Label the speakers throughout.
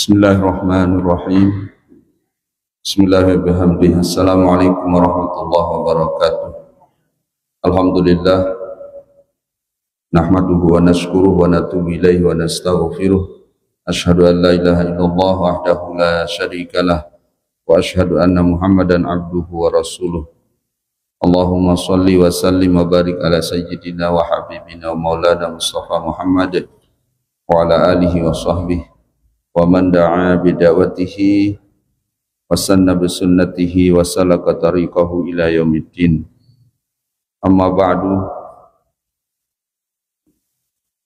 Speaker 1: Bismillahirrahmanirrahim. Bismillahirrahmanirrahim. Assalamualaikum warahmatullahi wabarakatuh. Alhamdulillah. Nahmaduhu wa nashkuruhu wa natubu ilaihi wa nastaghfiruh. Ashhadu an la ilaha illallah wahdahu la syarikalah wa ashhadu anna Muhammadan abduhu wa rasuluh. Allahumma salli wa sallim wa barik ala sayyidina wa habibina wa maulana Mustafa Muhammad wa ala alihi wa sahbihi wa man da'a bidawatihi wa sanna bisunnatihi wa salaka tariqahu ila yaumiddin. Amma ba'du.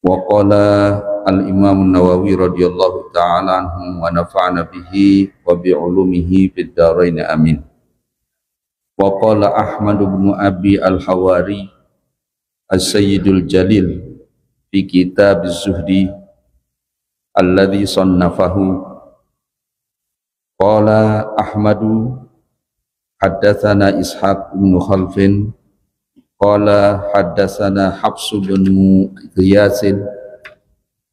Speaker 1: Wa qala al-Imam an-Nawawi radhiyallahu ta'ala anhu wa nafa'ana bihi wa bi'ulumihi fid dharain amin. Wa qala Ahmad bin Abi al-Hawari as-Sayyidul Jalil fi kitab az-Zuhdi alladhi sannafahu. Qala Ahmadu haddatsana Ishaq bin Khalfin qala haddatsana Hafs bin Ghiyasin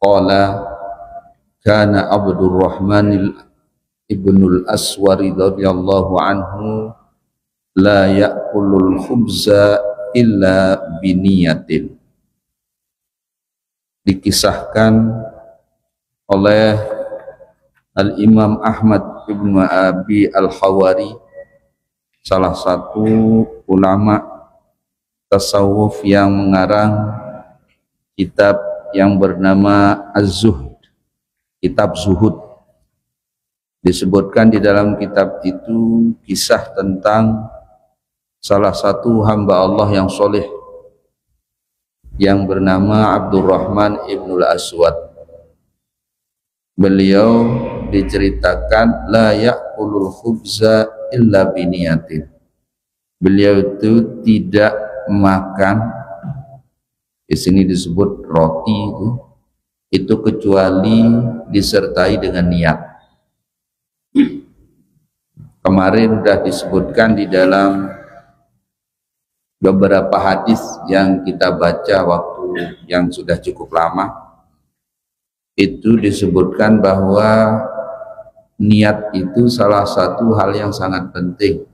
Speaker 1: qala kana Abdurrahman ibn al-Aswar radhiyallahu anhu la ya'kulul khubza illa biniyatin. Dikisahkan oleh Al-Imam Ahmad ibn Abi al-Hawari, salah satu ulama tasawuf yang mengarang kitab yang bernama Az-Zuhd, kitab Zuhud. Disebutkan di dalam kitab itu kisah tentang salah satu hamba Allah yang soleh yang bernama Abdurrahman ibn al-Aswad. Beliau diceritakan la ya'kulul khubza illa biniyatin. Beliau itu tidak makan, di sini disebut roti itu kecuali disertai dengan niat. Kemarin sudah disebutkan di dalam beberapa hadis yang kita baca waktu yang sudah cukup lama. Itu disebutkan bahwa niat itu salah satu hal yang sangat penting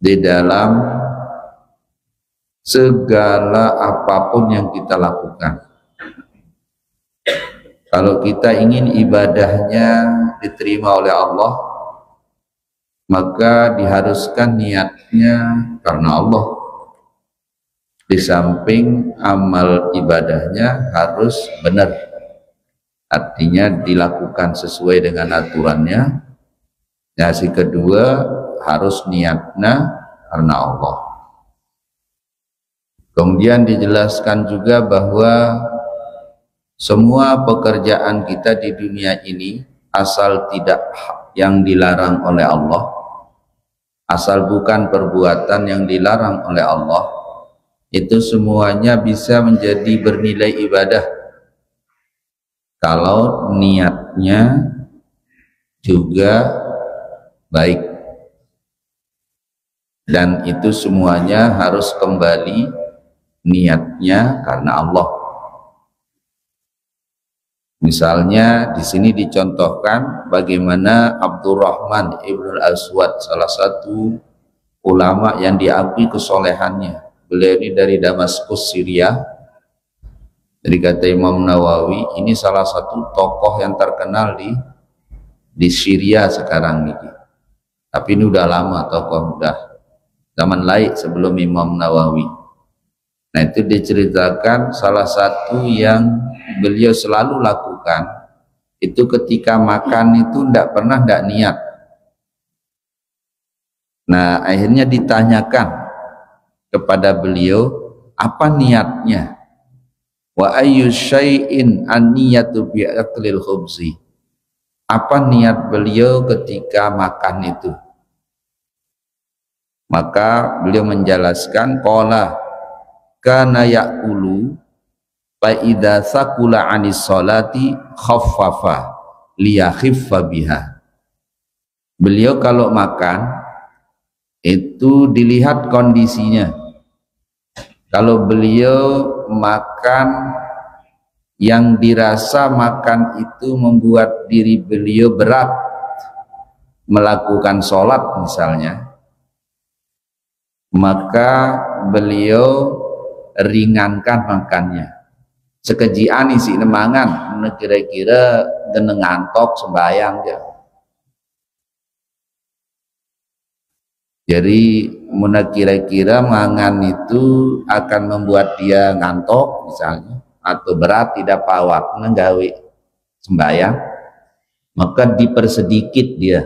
Speaker 1: di dalam segala apapun yang kita lakukan. Kalau kita ingin ibadahnya diterima oleh Allah, maka diharuskan niatnya karena Allah. Di samping amal ibadahnya harus benar, artinya dilakukan sesuai dengan aturannya. Yang kedua harus niatnya karena Allah. Kemudian dijelaskan juga bahwa semua pekerjaan kita di dunia ini asal tidak yang dilarang oleh Allah, asal bukan perbuatan yang dilarang oleh Allah, itu semuanya bisa menjadi bernilai ibadah kalau niatnya juga baik. Dan itu semuanya harus kembali niatnya karena Allah. Misalnya di sini dicontohkan bagaimana Abdurrahman ibn al-Aswad, salah satu ulama yang diakui kesolehannya. Beliau ini dari Damaskus, Syria. Dari kata Imam Nawawi, ini salah satu tokoh yang terkenal di Syria sekarang ini. Tapi ini udah lama tokoh, udah zaman laik sebelum Imam Nawawi. Nah, itu diceritakan salah satu yang beliau selalu lakukan itu ketika makan itu tidak pernah tidak niat. Nah, akhirnya ditanyakan kepada beliau apa niatnya. Wa ayyu syai'in an-niyatu bi aklil khubzi. Apa niat beliau ketika makan itu? Maka beliau menjelaskan qala kana ya'kulu fa idza saqula 'anis salati khaffafa liyakhiffa biha. Beliau kalau makan itu dilihat kondisinya. Kalau beliau makan yang dirasa makan itu membuat diri beliau berat melakukan sholat misalnya, maka beliau ringankan makannya. Sekejian isi nemangan, kira-kira geneng ngantok sembayang ya. Jadi muna kira-kira mangan itu akan membuat dia ngantok misalnya, atau berat tidak pawak nggawe sembayang, maka dipersedikit dia.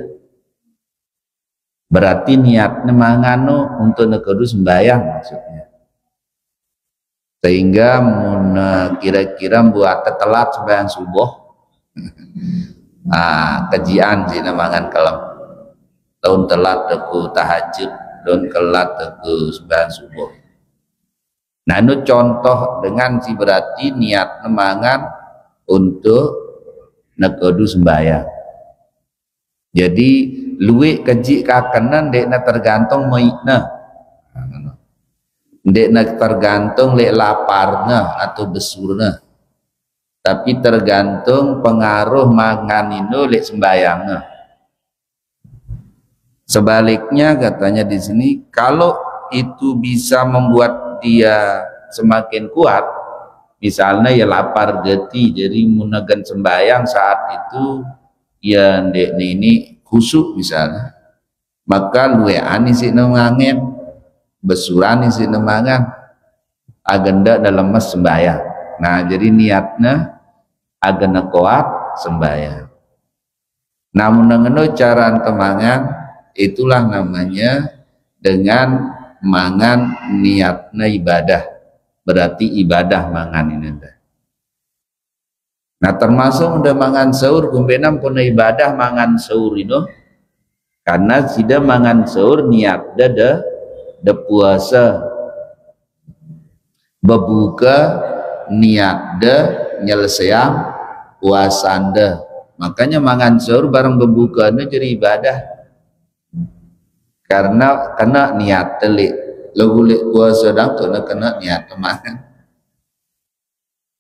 Speaker 1: Berarti niatnya manganu untuk nekedu sembayang maksudnya. Sehingga muna kira-kira buat telat sembayang subuh. Kejian sih mangan kalem. Daun telat teku tahajud, daun telat teku sembahyang subuh. Nah, itu contoh dengan si berarti niat nemangan untuk nekodu sembahyang. Jadi luwih keji kakenan dekna tergantung moikna. Dekna tergantung lek laparna atau besurna. Tapi tergantung pengaruh mangan itu lek sembayangna. Sebaliknya katanya di sini, kalau itu bisa membuat dia semakin kuat, misalnya ya lapar geti, jadi munagan sembayang saat itu ya ndek ini khusyuk misalnya, maka luwe ani sih nemangan, besurani sih nemangan, agenda dalam mas sembayang. Nah jadi niatnya agenda kuat sembayang. Namun dengan cara temangan itulah namanya dengan mangan niatna ibadah, berarti ibadah mangan ini. Nah termasuk udah mangan sahur kumbenam pun ibadah mangan sahur itu, karena sida mangan sahur niat de puasa, berbuka niat de nyelesaian puasa anda. Makanya mangan sahur bareng berbuka jadi ibadah. Karena kena niat telik, legulik puasa dah tu nak kena niat makan.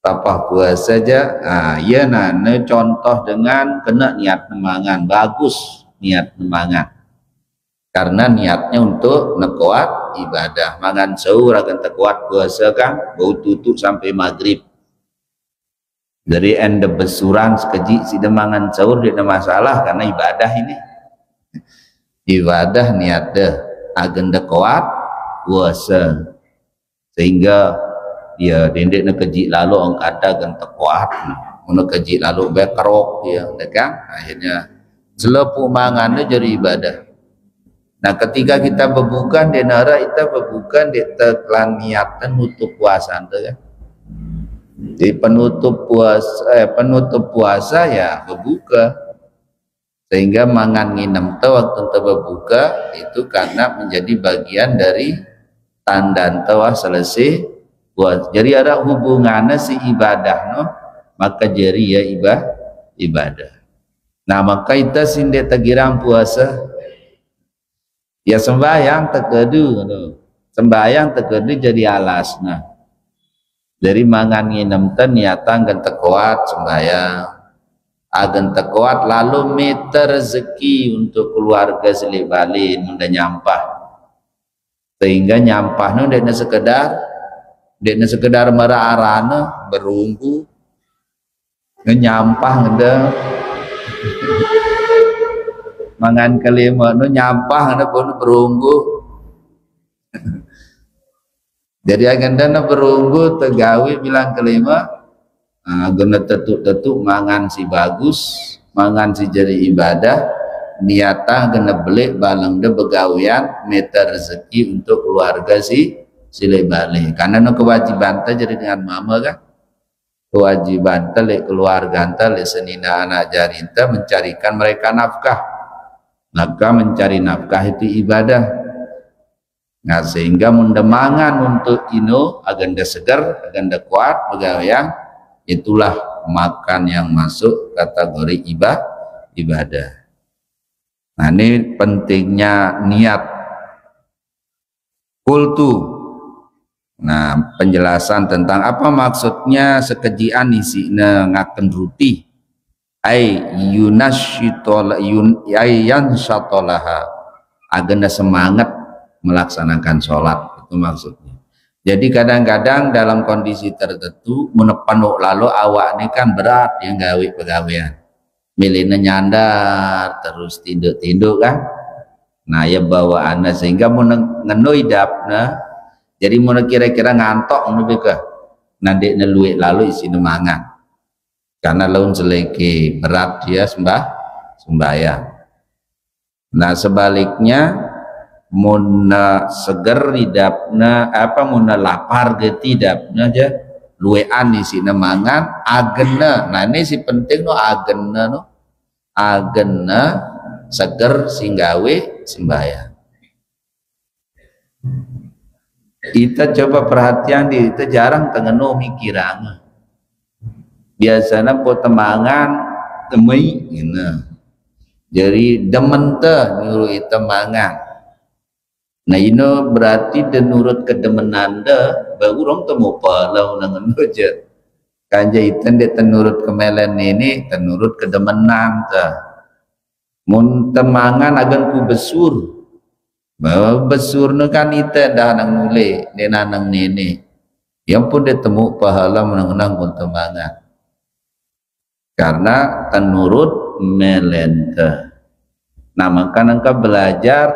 Speaker 1: Tapah puasa saja, ya nana contoh dengan kena niat mangan, bagus niat mangan. Karena niatnya untuk nekuat ibadah, mangan sahur akan tekuat puasa kan, bau tutup sampai maghrib. Dari anda besuran sekejik si mangan sahur tidak masalah karena ibadah ini. Ibadah niat deh agenda kuat puasa sehingga dia dendek nak keji lalu orang kata agenda kuat nak keji lalu bekerok dia kan akhirnya selepu mangannya jadi ibadah. Nah ketika kita berbuka di nara kita berbuka di teklan niatan nutup puasa kan. Di penutup puasa ya berbuka. Sehingga mangan nginem te waktu te berbuka itu karena menjadi bagian dari tanda tewa selesai puasa. Jadi ada hubungannya si ibadah no, maka jadi ya ibadah. Nah maka kita sinde tegiram puasa ya sembahyang tekedu no. Sembahyang tekedu jadi alasna. Dari mangan nginem te niatan gan tekuat sembahyang agen tekuat lalu meter rezeki untuk keluarga selibalin mudah nyampah sehingga nyampah nu dekna sekedar merarana berunggu nyampah ngede mangan kelima nu nyampah ngede pun berunggu jadi agenda berunggu tegawi bilang kelima guna tetuk mangan si bagus, mangan si jadi ibadah, niatah guna belik balang de begawian meter rezeki untuk keluarga si balik. Karena no kewajiban ta jadi dengan mama kan, kewajiban ta le keluarga ta le senina anak jarinta mencarikan mereka nafkah, maka mencari nafkah itu ibadah. Nah sehingga mundemangan untuk ino agenda segar, agenda kuat begawian. Itulah makan yang masuk kategori ibadah. Nah ini pentingnya niat. Kultu Nah, penjelasan tentang apa maksudnya sekejian isina ngaken ruti ay yanshatolaha agenda semangat melaksanakan sholat, itu maksudnya. Jadi kadang-kadang dalam kondisi tertentu menepanuk lalu awak ini kan berat yang gawe pegawaian milihnya nyandar terus tinduk-tinduk kan. Nah ya bawaannya sehingga mau ngenoi dapna, jadi mau kira-kira ngantok lebih ke nanti neluik lalu isi mangan karena laun seleki berat dia sembahyang. Nah sebaliknya muna seger hidapna apa muna lapar getidapna aja luwean isi mangan agena. Nah ini si penting no agena seger singgawe sembahyang. Kita coba perhatian di itu jarang tengenu mikiran. Biasanya po temangan temui gitu. Jadi demen teh nyuruh itu mangan. Nah ini berarti denurut kedemenan deh baru orang temu pahala dengan aja kanja itu dia tenurut kemelen ini tenurut kedemenan teh mun temangan agan ku besur bahwa besur kan itu dah nang nule dia nang nene yang pun dia temu pahala menang pun temangan karena tenurut melen teh. Nah maka nangka belajar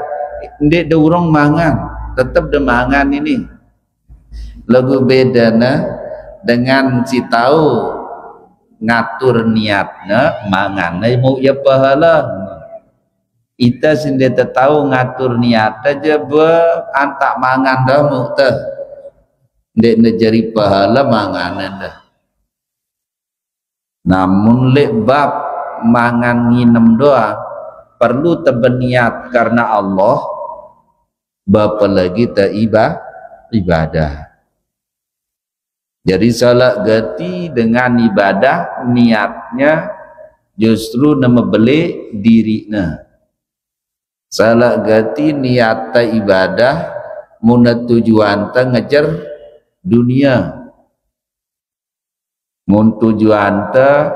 Speaker 1: ndek de urang mangan tetap de mangan ini lagu bedana dengan si tahu ngatur niatnya mangan mau ya pahala ita sendiri tahu ngatur niat aja be antak mangan dah mau teh ndek nejari pahala manganan dah. Namun lek bab mangan nginem doang perlu tebeniat karena Allah bapa lagi ibadah. Jadi salat gati dengan ibadah niatnya justru nama beli dirinya. Salat gati niat ibadah muna tujuan ta ngejar dunia. Mun tujuan ta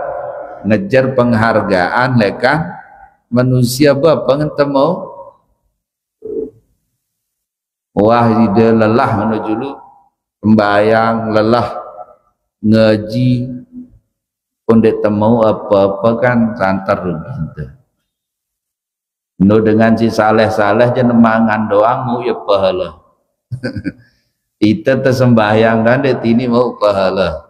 Speaker 1: ngejar penghargaan lekan manusia apa ngentemu wah ide lelah menuju lu sembayang lelah ngaji pun temu apa-apa kan santar gitu. No dengan si saleh-saleh je nemangan doang mau ya pahala. Kita tersembahyang kan ini mau pahala.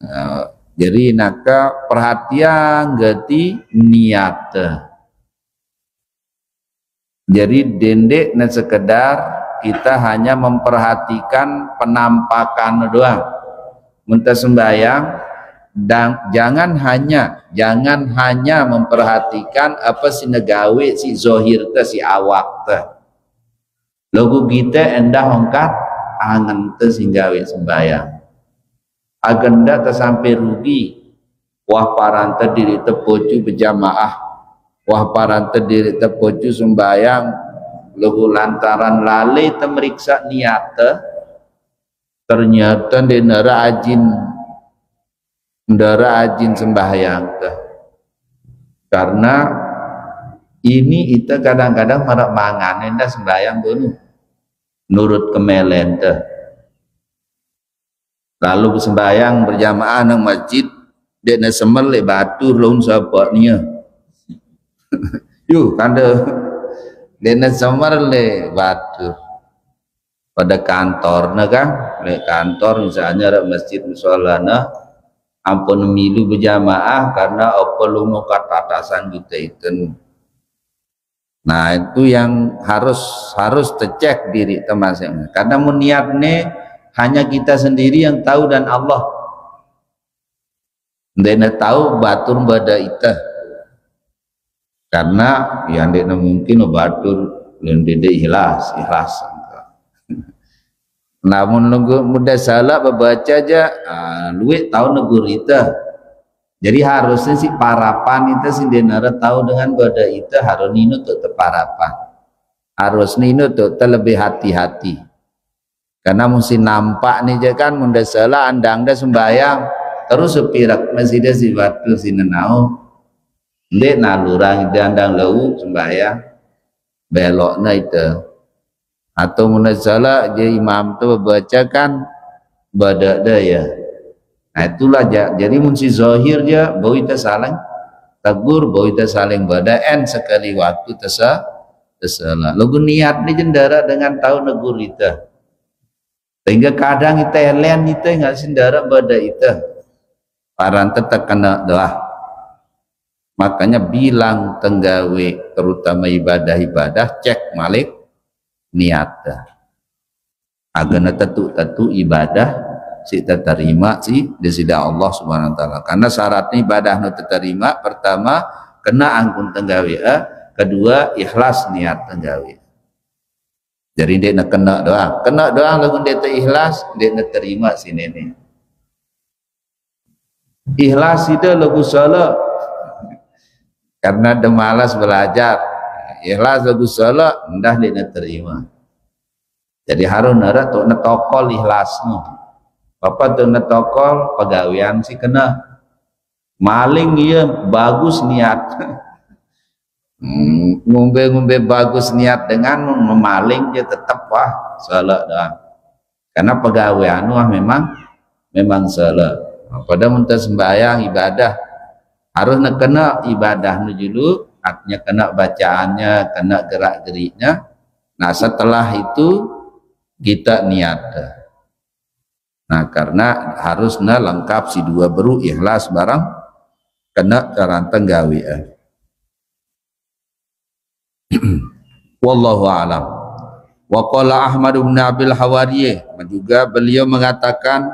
Speaker 1: Nah, jadi naka perhatian gati niat. Jadi dendek na sekedar kita hanya memperhatikan penampakan doang. Muntah sembahyang dan jangan hanya memperhatikan apa si negawe si zohir te si awak te. Logo kita endah hongkat angan te singgawe sembahyang. Agenda te sampai rugi. Wah paranta diri te pocu berjamaah. Wah paranta diri te pocu sembahyang. Logo lantaran lalai te meriksa niat te. Ternyata denara ajin sembahyang te. Karena ini itu kadang-kadang marak mangan endah sembahyang bunuh. Nurut kemelen te. Lalu sembahyang berjamaah nang masjid dia na semel le batu laun sapatnya. Yuk kanda dia na semel le batu pada kantor na kan le kantor misalnya ada masjid musolana ampun milu berjamaah karena apa lu mau katatasan kita itu. Nah itu yang harus tercek diri teman-teman karena niatnya hanya kita sendiri yang tahu dan Allah. Dena tahu batur bada ita. Karena yang dena mungkin batur yang dede ikhlas. Namun mudah salah baca aja luwe tahu negur ita. Jadi harusnya si parapan itu si denara tahu dengan bada ita harus nino tuh parapan. Harus nino tuh lebih hati-hati. karena mesti nampak nih je kan munda salah andang dah sembayang terus sepirak masih dah si batu si nenau ndek nalurang ide andang lau sembayang belok na itu atau munda salah je imam tu baca kan badak dah ya. Nah itulah jadi mesti zahir je bau itu saling tegur bau itu saling badaan sekali waktu tersalah lagu niat ni jendara dengan tahu negur itu sehingga kadang kita elen itu nggak sendara pada itu paran tetap kena doa. Makanya bilang tenggawe terutama ibadah-ibadah cek malik niat agana tentu ibadah si terima si disida Allah Subhanahu wa taala karena syaratnya ibadah nu terima pertama kena angkun tenggawe kedua ikhlas niat tenggawe. Jadi dia nak kena doa lagu dia ikhlas dia nak terima si nenek ikhlas itu lagu salah karena dia malas belajar ikhlas lagu salah ndah dia nak terima jadi harus nara tu nak tokol ikhlasmu apa tu nak tokol pegawaian si kena maling iya bagus niat ngombe bagus niat dengan memaling dia tetap wah salah dah karena pegawai anu memang salah pada muntah sembahyang ibadah harus nak kena ibadah nu dulu artinya kena bacaannya kena gerak-geriknya nah setelah itu kita niat nah karena harusnya lengkap si dua beru ikhlas barang kena caranteng gawe wallahu a'lam. Wa qala Ahmad bin Abil Hawariyah juga beliau mengatakan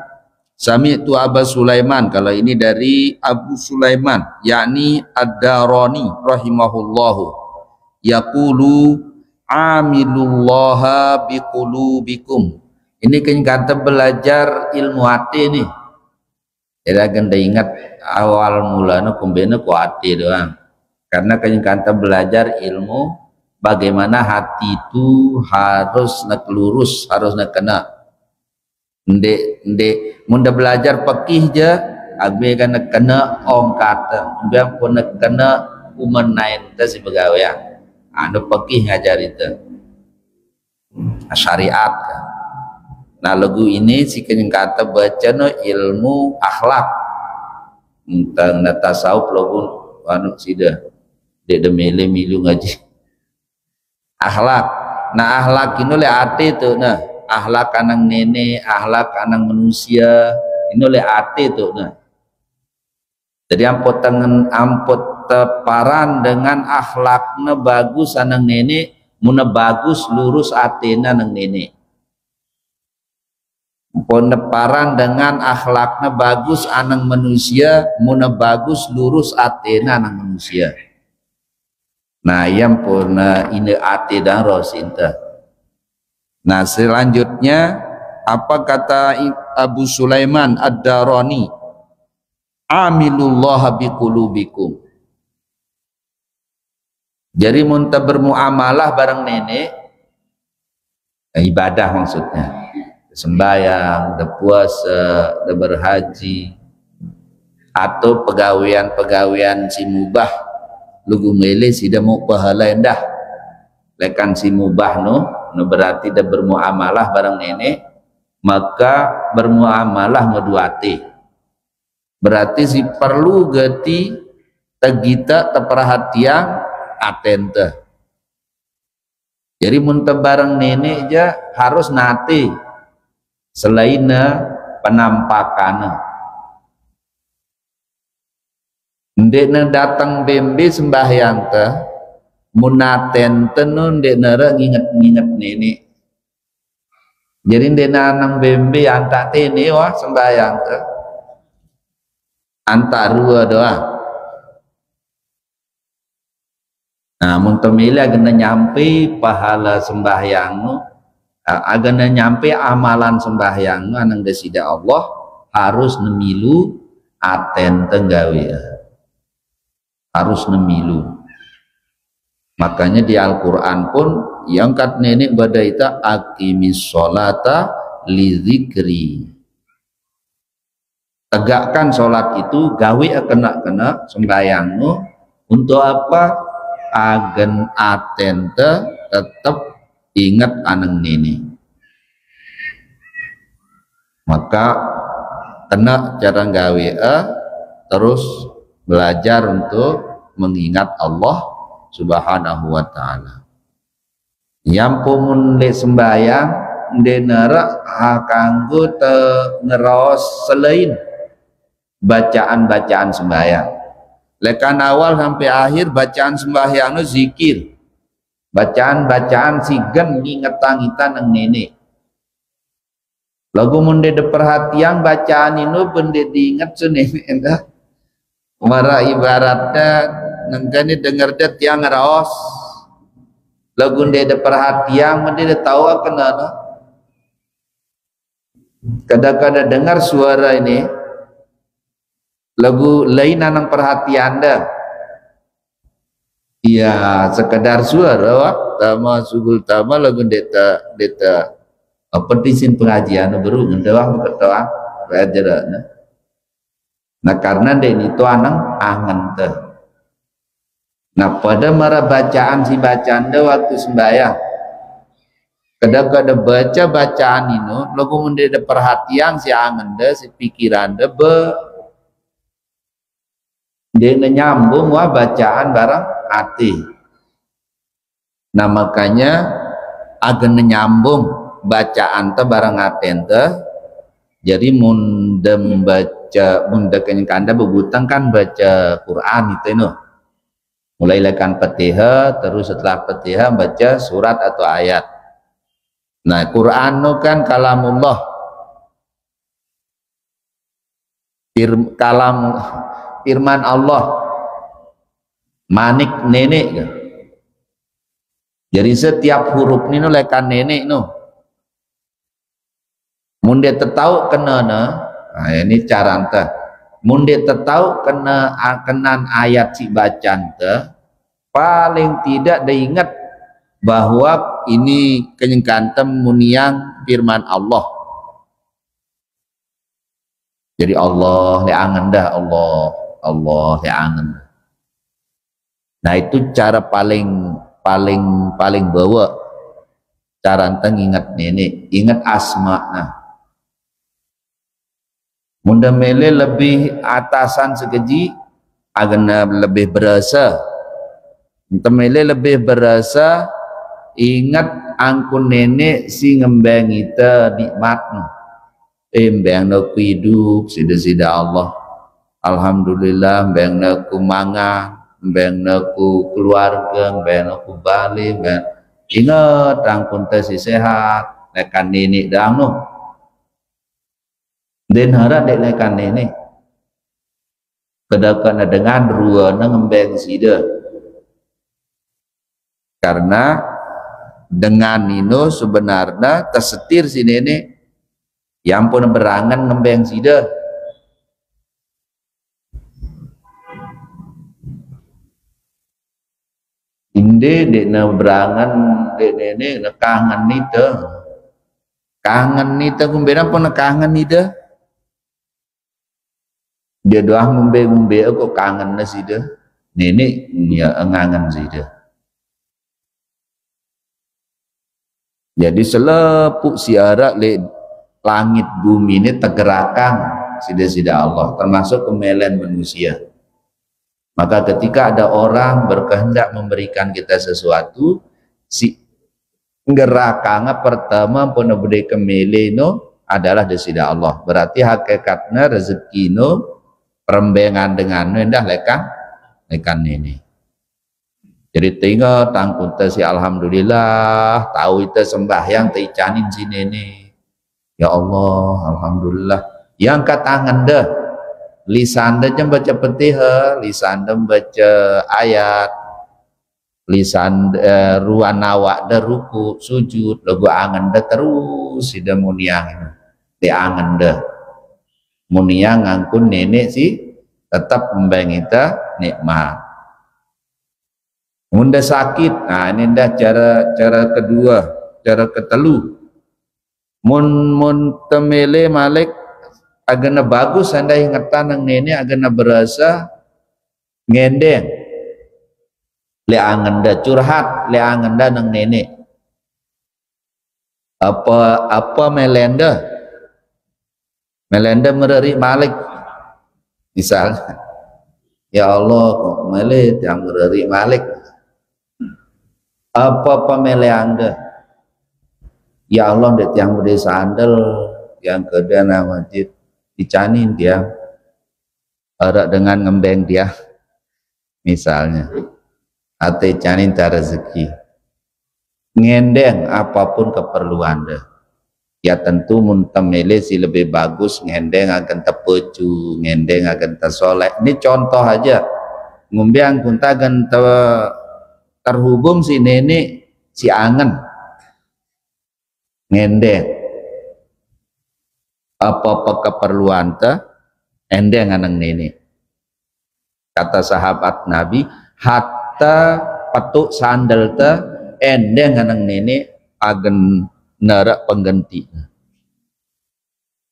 Speaker 1: sami'tu Abu Sulaiman kalau ini dari Abu Sulaiman yakni Ad-Darani rahimahullahu yaqulu amilullaha biqulubikum ini kan kata belajar ilmu hati nih jadi akan ingat awal mulanya kumbena ku hati doang karena kan kata belajar ilmu bagaimana hati itu harus nak lurus, harus nak kena. Ndek munda belajar pakih je, agbe kan nak kena ong kata, biar pun nak kena umenain tu si pegawai. Anu pakih ngajar itu. Syariat. Nah lagu ini si kenyang kata baca no ilmu akhlak. Tentang tasawuf lagu anu sida. Dek demele milu ngaji. Akhlak, nah akhlak ini oleh ati tu, nah akhlak anang nenek, akhlak anang manusia, ini oleh ati tu, nah. Jadi ampot teparan dengan akhlaknya bagus anang nenek, muna bagus lurus atina nang nenek. Peneparan dengan akhlaknya bagus anang manusia, muna bagus lurus atina nang manusia. Nah yang purna ini ati dan rosinta. Nah selanjutnya apa kata Abu Sulaiman Ad-Darani amilullah biqulubikum jadi muntah bermuamalah bareng nenek ibadah maksudnya sembahyang, puasa, berhaji atau pegawaian si mubah lugu mele sida mau pahala endah lekan si mubah no berarti dah bermuamalah bareng nenek maka bermuamalah ngeduati berarti si perlu gati tegita teperhatian atente jadi muntah bareng nenek aja harus nati selain penampakan ndek datang bembe sembahyang teh munaten tenun ndek nara nginget nenek jadi ndek nanang bembe antak tene wah sembahyang teh antak rua doa nah muntamila agana nyampe pahala sembahyang agana nyampe amalan sembahyang anang desida Allah harus nemilu aten tenggawe harus nemilu makanya di Al-Quran pun yang kat nenek badaita aqimis sholata li zikri. Tegakkan sholat itu gawe kena sembayangmu untuk apa? Agen atente tetap ingat aneng nini. Maka kena cara gawe terus belajar untuk mengingat Allah Subhanahu wa ta'ala. Yang pumun le sembayang denera kanggo te ngeros selain bacaan-bacaan sembahyang. Lekan awal sampai akhir bacaan sembahyang itu zikir. Bacaan-bacaan sigen ngingetang-ngitan nang nenek. Lagu munde de perhatian bacaan ini bende diingat sunene endah. Mara ibaratnya nangkane dengar det yang raos. Lagu munde de perhatian munde de tahu kenana. Kadang-kadang dengar suara ini lagu lain nang perhatian dah. Iya, sekedar suara wah, tama sugul tama lagu deta apa disin pengajian baru ngedawah berkata belajar nah karena den itu anang angen teh. Nah pada mara bacaan si bacaan dah waktu sembahyang kadang-kadang baca bacaan ini lagu mende perhatian si angen dah si pikiran dah dia nyambung wah bacaan barang hati. Nah makanya agen nyambung bacaan te barang aten te jadi munda membaca munda kanda bebutang kan baca Quran itu mulai lekan Fatihah terus setelah Fatihah baca surat atau ayat. Nah Quran itu kan kalamullah firman Allah manik nenek jadi setiap huruf ini lekan nenek munde tetau kena nah ini cara ente munde tetau kena kenan ayat si bacaan te paling tidak diingat bahwa ini kenyengkantem muniang firman Allah. Jadi Allah liangan dah Allah liangan. Nah itu cara paling bawa cara ente ingat nenek ingat asma. Nah munda mele lebih atasan sekeji agena lebih berasa ente mele lebih berasa ingat angkun nenek si ngembang kita nikmat embang nak hidup sida-sida Allah alhamdulillah embang nak mangan embang nak keluarga embang nak balik ingat angkun teh si sehat lekan nenek dah dan harap dek lekan nenek kedakana dengan rua ngembeng sida karena dengan ini sebenarnya tersetir si nenek yang pun berangan ngembeng sida inde dek na berangan dek nenek na kangen nita kumbena pun na kangen nita dia doa ngumbe aku kangen na sida nenek ya ngangen sida. Jadi selepuk siarak le langit bumi ini tergerakkan sida-sida Allah termasuk kemelen manusia. Maka ketika ada orang berkehendak memberikan kita sesuatu si gerakannya pertama pun beri kemele adalah desida Allah. Berarti hakikatnya rezeki perembengan dengan indah lekan ini. Jadi tinggal tangkut si alhamdulillah tahu itu sembahyang teicanin si nenek. Ya Allah alhamdulillah yang katangan dah lisan dah baca Fatihah, lisan dah baca ayat, lisan ruan awak dah ruku sujud lagu angan dah terus sida muniang di angan dah muniang ngangkun nenek si tetap membangita nikmat. Munda sakit, nah ini dah cara kedua, cara ketelu. mun temele malik agana bagus andai ngatan nang nenek agana berasa ngendeng le anganda curhat le anganda nang nenek apa melenda mereri malik misalnya, ya Allah kok mele yang mereri malik apa mele anda, ya Allah det yang bude sandal yang kedana wajib dicanin dia ada dengan ngembeng dia misalnya atau canin cara rezeki ngendeng apapun keperluan anda ya tentu muntemele si lebih bagus ngendeng akan tepecu ngendeng akan tersolek. Ini contoh aja ngumbiang kunta akan terhubung si nenek si angen ngendeng apa-apa keperluan ta endeng anang nenek. Kata sahabat Nabi hatta petuk sandal ta endeng anang nenek agen nerak pengganti.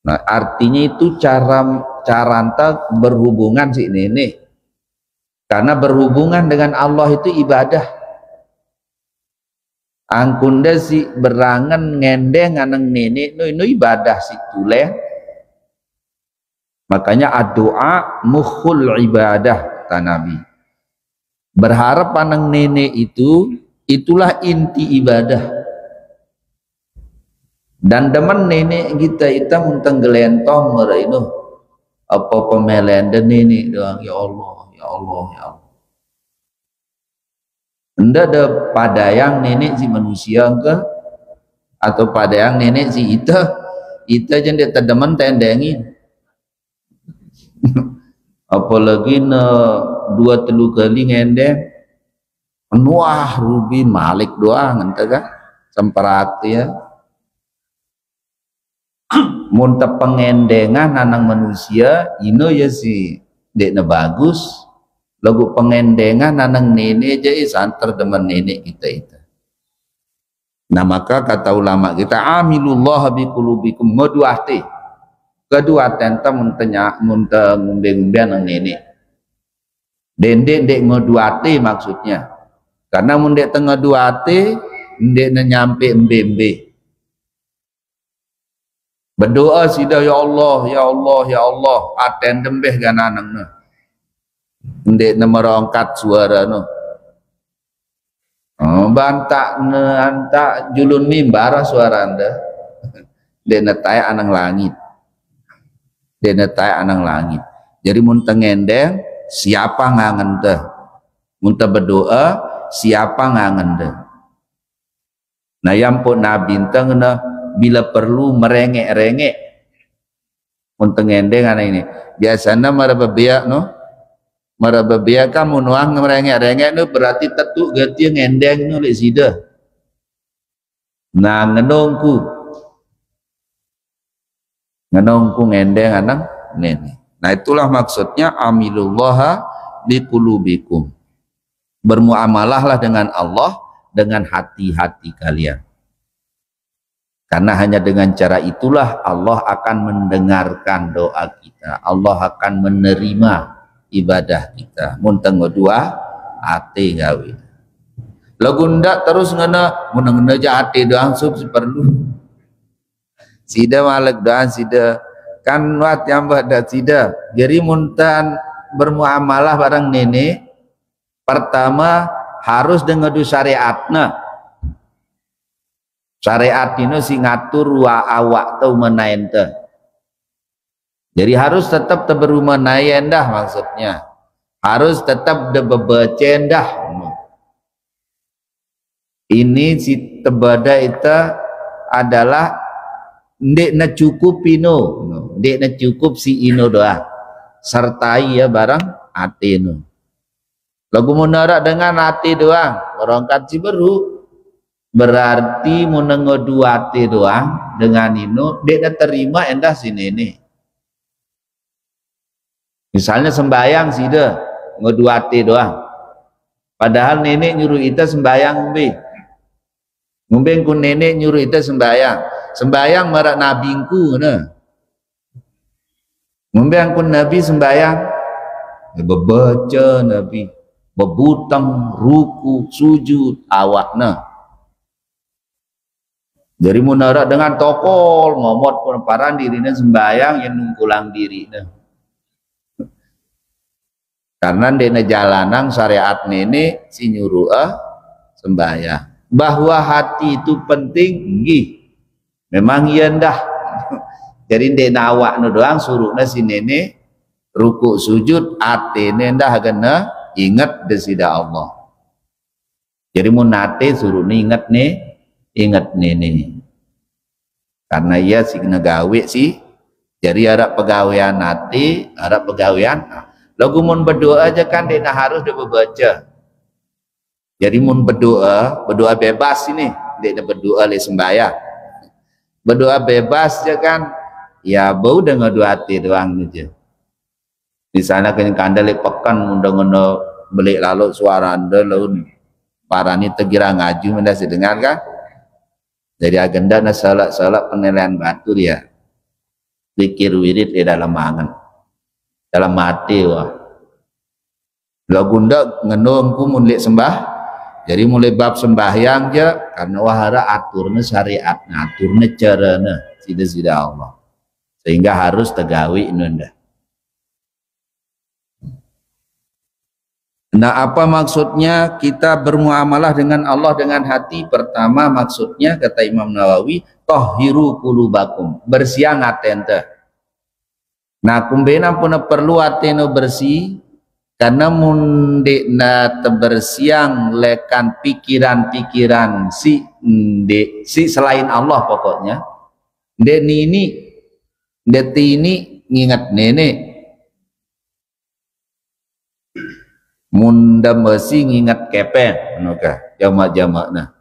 Speaker 1: Nah artinya itu caranta berhubungan si nenek, karena berhubungan dengan Allah itu ibadah. Angkunda si berangan ngendeng anang nenek no ibadah si tuleh. Makanya doa mukhul ibadah kata Nabi. Berharap anang nenek itu itulah inti ibadah. Dan demen nenek kita itu munteng gelentong mereka itu apa pemelenda nenek doang ya Allah ya Allah ya Allah. Ndak ada padayang nenek si manusia ke atau padayang nenek si ita jangan dia terdemen tendengin. Apalagi na 2-3 kali ngendeng wah rubi malik doang ente kan semperat ya. Muntah pengendengan anang manusia ino ya si dekna bagus lagu pengendengan anang nenek jadi santer demen nenek kita itu. Nah maka kata ulama kita amilullah biqulubikum moduati kedua tenta muntanya muntah ngumbe-ngumbe anang nenek dendek dek ngoduati maksudnya karena mundek tengah duati ndek nyampe embe-embe berdoa sida ya Allah ya Allah ya Allah aten dembeh gananangna ndek merongkat suara no bantak antak julun mimbar suara anda ndek netai anang langit ndek netai anang langit jadi muntah ngendeng siapa ngangen teh muntah berdoa siapa ngangen teh nah yang pun nabi tengena bila perlu merengek-rengek untuk ngendeng anak ini biasanya marababiak no marababiak kamu nuang merengek-rengek no berarti tetuk gati ngendeng no lek sida nah ngenongku ngendeng anak nenek. Nah itulah maksudnya amilullaha biqulubikum bermuamalahlah dengan Allah dengan hati-hati kalian. Karena hanya dengan cara itulah Allah akan mendengarkan doa kita. Allah akan menerima ibadah kita. Munteng dua ate gawe. Lagu ndak terus ngena ngena aja ate doang sub perlu. Sida malak doang sida kan wat yang dak sida. Jadi muntan bermuamalah bareng nenek pertama harus dengan syariatna. Syariat ini si ngatur wa awak tau menaen teh. Jadi harus tetap teberumah naen dah maksudnya. Harus tetap debebecen dah. Ini si tebada itu adalah ndek na cukup ino, ndek na cukup si ino doa. Sertai ya barang ati ino. Lagu menara dengan ati doang, berangkat si beru. Berarti menengok dua hati doang dengan ino dia terima endah sini ini. Misalnya sembayang sih deh ngedua hati doang. Padahal nenek nyuruh kita sembayang ngumbe ku nenek nyuruh kita sembayang. sembayang marak nabingku na. Membiang kun Nabi sembayang, berbaca Nabi, berbutang, ruku, sujud, awak na. Jadi munarak dengan tokol, ngomot paran dirinya sembayang yang nungkulang diri na. Karena dina jalanang syariat nene si nyuruh sembahyang. Bahwa hati itu penting, nggih. Memang iya ndah. Jadi dina awak nu doang suruhna si nene ruku sujud ate nenda hagana ingat desida Allah. Jadi mun nate suruh ingat nene. Karena ia si negawe sih. Jadi ada pegawaian nate, ada pegawaian. Lagu mun berdoa aja kan dia harus dia berbaca. Jadi mun berdoa bebas ini, dia berdoa le sembahyang. Berdoa bebas aja kan, ya bau dengan dua hati doang aja. Di sana kan kandale pekan undang-undang beli lalu suara anda lalu parani tegira ngaju mendah sedengar kan. Jadi agenda na salat penilaian batu dia. Zikir wirid di dalam angan. Dalam hati wah. Lagunda ngenomku mulai sembah. Jadi mulai bab sembahyang je karena wahara aturna syariat, aturna carana sida Allah. Sehingga harus tegawi nunda. Nah, apa maksudnya kita bermuamalah dengan Allah dengan hati? Pertama maksudnya kata Imam Nawawi, tahhiru qulubakum, bersiang atente. Nah, kumbena pun perlu ateno bersih karena mundekna tebersiang lekan pikiran-pikiran si selain Allah pokoknya. Dek ini ngingat nenek. Munda mesti ngingat kepeng menukah jamak-jamak nah.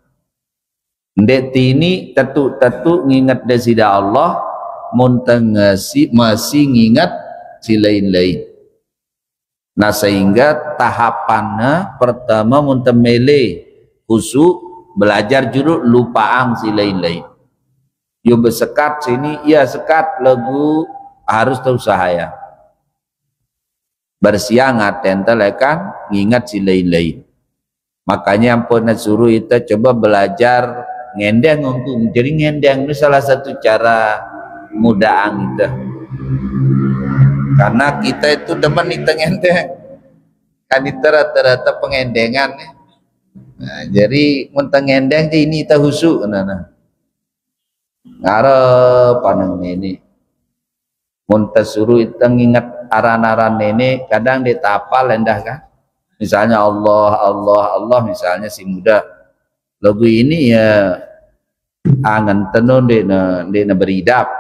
Speaker 1: Dek ini tetu ngingat desida Allah. Muntengasi masih ngingat si lain-lain. Nah sehingga tahapannya pertama muntemele khusyuk belajar juru lupaang si lain-lain. Yo bersekat sini, iya sekat lagu harus terusaha. Bersiang aten telekan ngingat si lain-lain. Makanya ampun suruh kita coba belajar ngendeng ngungkung. Jadi ngendeng itu salah satu cara mudaan kita. Karena kita itu demen itu ngendeng. Kan itu rata-rata pengendengan. Nah, jadi muntah ngendeng ini kita husuk. Ngarep panang ini. Muntah suruh itu ngingat aran-aran ini. Kadang ditapal endah kan. Misalnya Allah misalnya si muda. Lagu ini ya angan tenun dia beridap.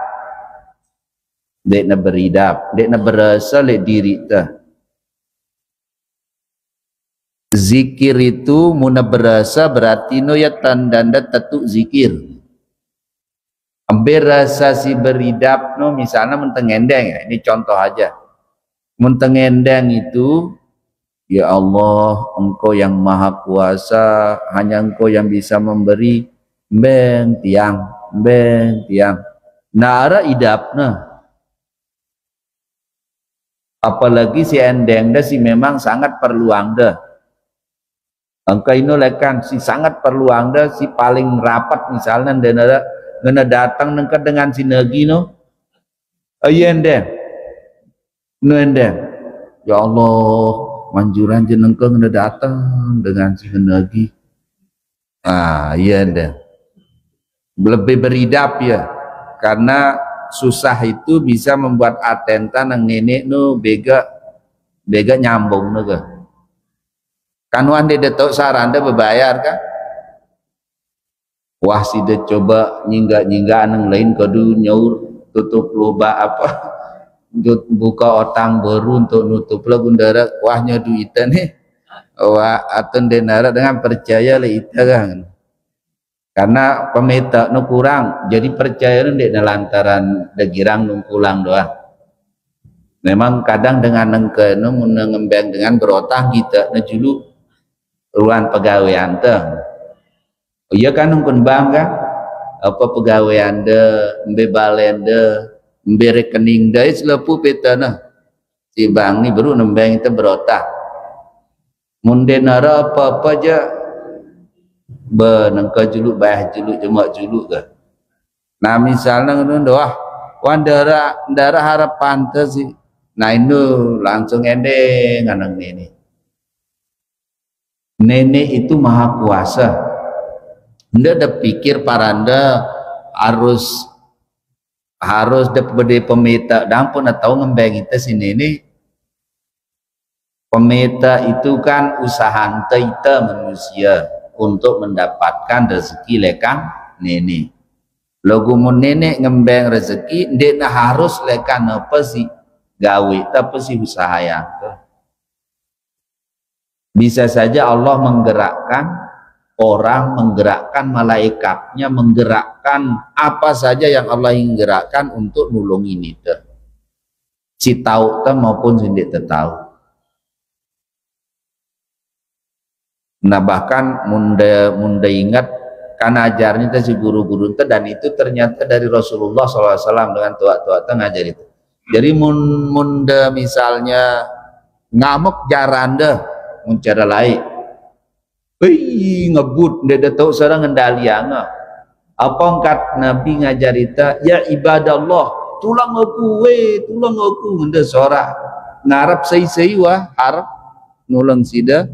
Speaker 1: Dek na beridap, dek na berasa le diri ta. Zikir itu muna berasa berarti no ya tandanda tetu zikir. Ambil rasa si beridap no misalnya mentengendeng ya, ini contoh aja. Mentengendeng itu ya Allah, Engkau yang maha kuasa, hanya Engkau yang bisa memberi. Beng tiang. Nara idapna. Apalagi si endeng dah si memang sangat perlu anda. Angka ini lekan si sangat perlu anda si paling rapat misalnya ngena datang nengkat dengan si negi no. Ayo endeng, no endeng. Ya Allah, manjuran jenengka ngena datang dengan si negi. Iya endeng. Lebih beridap ya, karena susah itu bisa membuat atenta nang nenek nu bega nyambung nu ke. Kan wan dia tahu saran dia berbayar kan. Wah si dia coba nyingga nang lain kudu nyaur tutup loba apa. Buka otang baru untuk nutup lah gundara wahnya duitan nih. Wah atun denara dengan percaya lah itu kan. Karena pemeta nu kurang, jadi percaya nu dek lantaran degirang nungkulang doang. Memang kadang dengan nengke nu ngembang dengan berotah kita nu julu ruan pegawai ante. Oh iya kan nungkun bang kan? apa pegawai anda, embe balen anda, embe rekening dah, selapu peta nah. Si bang ni baru nembeng kita berotak. Munden nara apa-apa je, benengka juluk, bayar juluk, jemak juluk ke. Nah misalnya doah, wan darah harapan tu si, nah itu langsung endeng anak nenek. Nenek itu maha kuasa. Anda dah pikir paranda harus dapat pemeta dan pun tahu ngembeng kita si nenek. Pemeta itu kan usaha kita manusia untuk mendapatkan rezeki lekan nenek. Logo mun nenek ngembeng rezeki, dia harus lekan apa sih gawe, tapi sih usaha yang bisa saja Allah menggerakkan orang, menggerakkan malaikatnya, menggerakkan apa saja yang Allah ingin gerakkan untuk nulungi kita. Si tahu maupun si tidak tahu. Nah bahkan munda ingat kan ajarnya si guru-guru itu, dan itu ternyata dari Rasulullah SAW dengan tua-tua itu ngajar itu. Jadi munda misalnya ngamuk jaranda cara lain, ngebut dia tahu seorang ngendalian. Apa angkat Nabi ngajar kita, ya ibadallah, tulang aku munda seorang ngarap sei wah harap nulang sida.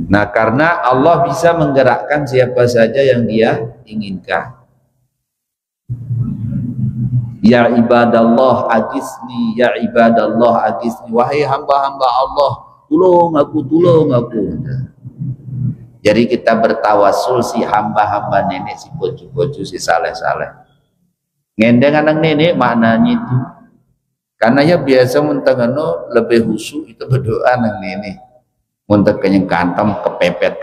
Speaker 1: Nah karena Allah bisa menggerakkan siapa saja yang dia inginkan. Ya ibadallah agisni, ya ibadallah agisni, wahai hamba-hamba Allah, tolong aku. Jadi kita bertawasul si hamba-hamba nenek, si bocu-bocu, si saleh-saleh. Ngendeng anak nenek maknanya itu. Karena ya biasa muntangano lebih khusyuk itu berdoa anak nenek. Untuk kenyang kantam kepepet.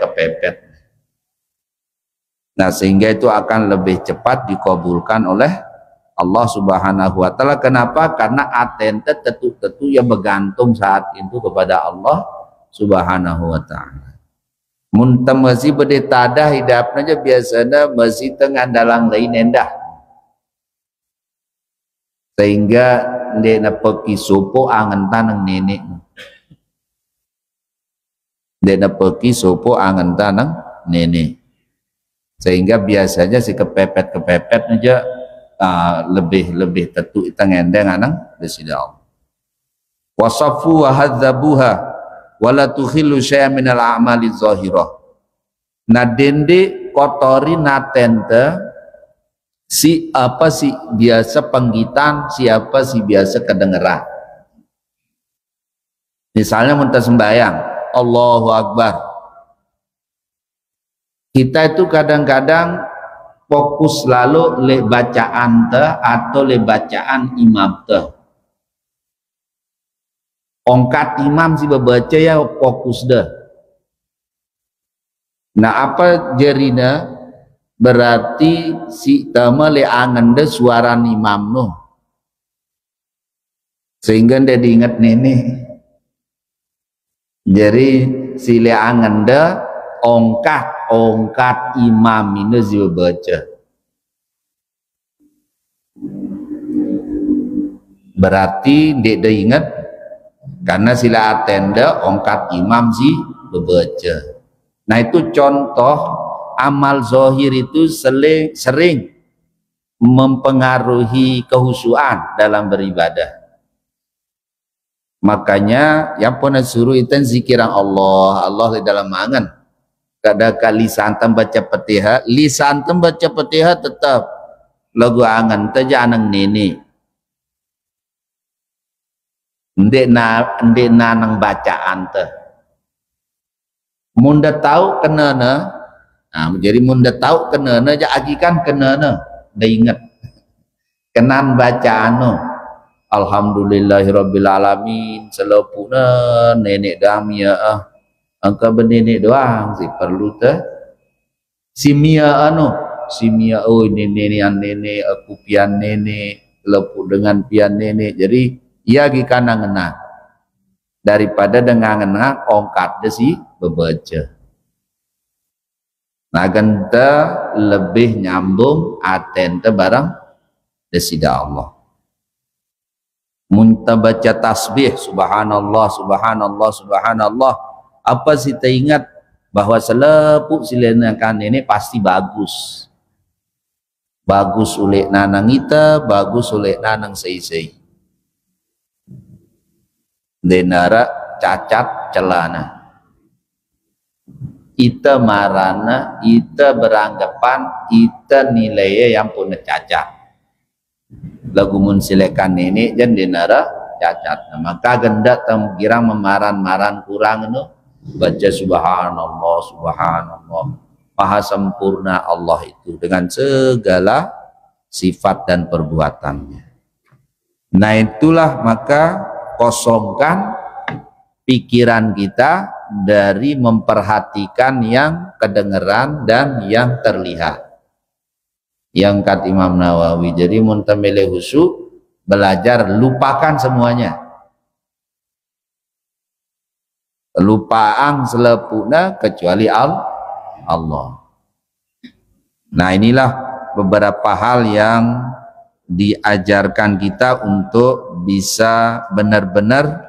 Speaker 1: Nah sehingga itu akan lebih cepat dikabulkan oleh Allah Subhanahu wa Ta'ala. Kenapa? Karena atente tetu yang bergantung saat itu kepada Allah Subhanahu wa Ta'ala. Muntah masih berdetada hidupnya biasanya masih tengah dalang lain endah. Sehingga dia pergi sopo angan tanang nenek. Dia pergi sopo angan tanang nenek, sehingga biasanya si kepepet aja lebih tetu kita ngendeng anang desida Allah. Wasafu wa hadzabuha wala tukhillu syai'an minal a'mali zahirah. Nah dende kotori natente si apa si biasa penggitan, siapa si biasa kedengeran. Misalnya muntah sembahyang Allahu Akbar. Kita itu kadang-kadang fokus lalu le bacaan te atau le bacaan imam te. Ongkat imam si baca ya fokus deh. Nah apa jerina berarti si tama le angan deh suara imam no. Sehingga dia diingat nenek. Jadi sile anganda ongkat imam ini juga baca. Berarti dia ingat karena sila atenda ongkat imam sih baca. Nah itu contoh amal zohir itu sering mempengaruhi kehusuan dalam beribadah. Makanya yang pernah suruh itu zikiran Allah di dalam angan. Kadang lisan baca Fatihah, lisan baca Fatihah tetap lagu angan taja anang nenek. Ndek nang bacaan teh. Munda tahu kenana. Nah, jadi munda tahu kenana ja agikan kenana. Da ingat. Kenan bacaan no. Alhamdulillahirabbil alamin, selepuna nenek damia angka benenek doang sih perlu teh simia simia nenek aku pian nenek lepu dengan pian nenek. Jadi ia gikana ngena daripada dengan ngena ongkat desi bebaca. Nah genta lebih nyambung atente barang desida Allah. Munta baca tasbih subhanallah subhanallah subhanallah, apa sih ingat bahwa selepuk silenakan ini pasti bagus. Bagus oleh nanang ita, bagus oleh nanang sei-sei. Denara cacat celana. Ita marana, ita beranggapan, ita nilainya yang punya cacat. Lagu mensilekan ini jan denara cacat. Nah, maka gendak girang memaran-maran kurang itu baca subhanallah subhanallah. Maha sempurna Allah itu dengan segala sifat dan perbuatannya. Nah itulah maka kosongkan pikiran kita dari memperhatikan yang kedengeran dan yang terlihat. Yang kata Imam Nawawi, jadi muntamile khusyuk, belajar lupakan semuanya. Lupaan selepukna kecuali Allah. Nah inilah beberapa hal yang diajarkan kita untuk bisa benar-benar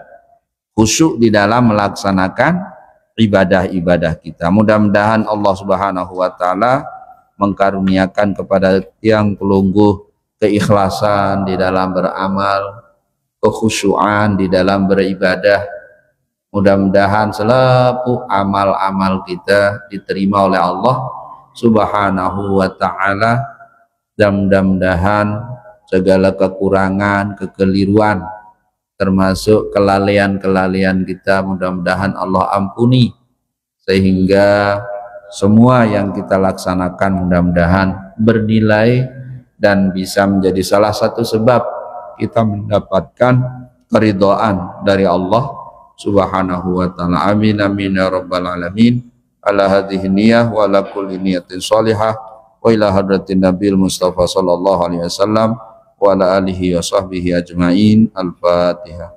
Speaker 1: khusyuk di dalam melaksanakan ibadah-ibadah kita. Mudah-mudahan Allah Subhanahu wa taala mengkaruniakan kepada yang pelungguh keikhlasan di dalam beramal, kekhusyuan di dalam beribadah. Mudah-mudahan selepuk amal-amal kita diterima oleh Allah Subhanahu wa ta'ala, dan mudah-mudahan segala kekurangan, kekeliruan, termasuk kelalaian-kelalaian kita, mudah-mudahan Allah ampuni, sehingga semua yang kita laksanakan mudah-mudahan bernilai dan bisa menjadi salah satu sebab kita mendapatkan keridhaan dari Allah Subhanahu wa ta'ala. Amin amin ya rabbal alamin. Ala hadhihi niyah wa ala kulli niyatin salihah wa ila hadratin nabil mustafa sallallahu alaihi wasallam wa ala alihi wa sahbihi ajma'in. Al-Fatihah.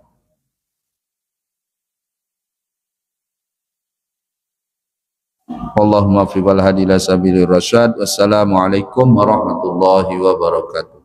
Speaker 1: Allahumma fi wal hadi ila sabilir rasyad. Wassalamualaikum warahmatullahi wabarakatuh.